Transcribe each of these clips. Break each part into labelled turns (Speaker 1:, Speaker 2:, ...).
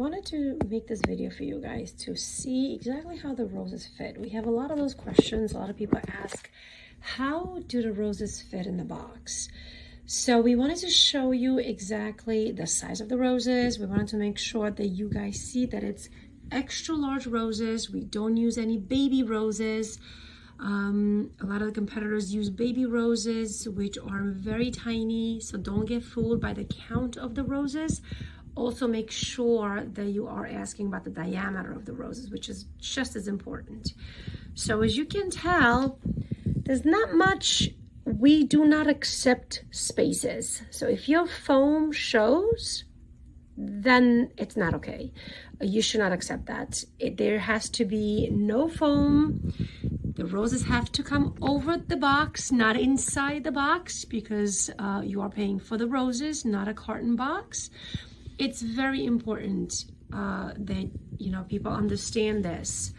Speaker 1: wanted to make this video for you guys to see exactly how the roses fit. We have a lot of those questions. A lot of people ask, how do the roses fit in the box? So we wanted to show you exactly the size of the roses. We wanted to make sure that you guys see that it's extra large roses. We don't use any baby roses. A lot of the competitors use baby roses, which are very tiny, so don't get fooled by the count of the roses. Also make sure that you are asking about the diameter of the roses, which is just as important. So as you can tell, there's not much. We do not accept spaces. So if your foam shows, then it's not okay. You should not accept that. There has to be no foam. The roses have to come over the box, not inside the box, because you are paying for the roses, not a carton box. It's very important that people understand this.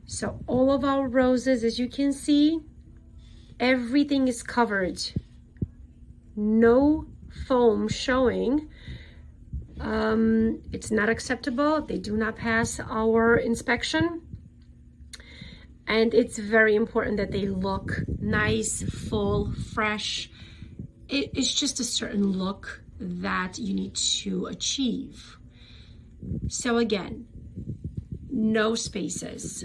Speaker 1: So all of our roses, as you can see, everything is covered. No foam showing. It's not acceptable. They do not pass our inspection. And it's very important that they look nice, full, fresh. It's just a certain look that you need to achieve. So again, no spaces.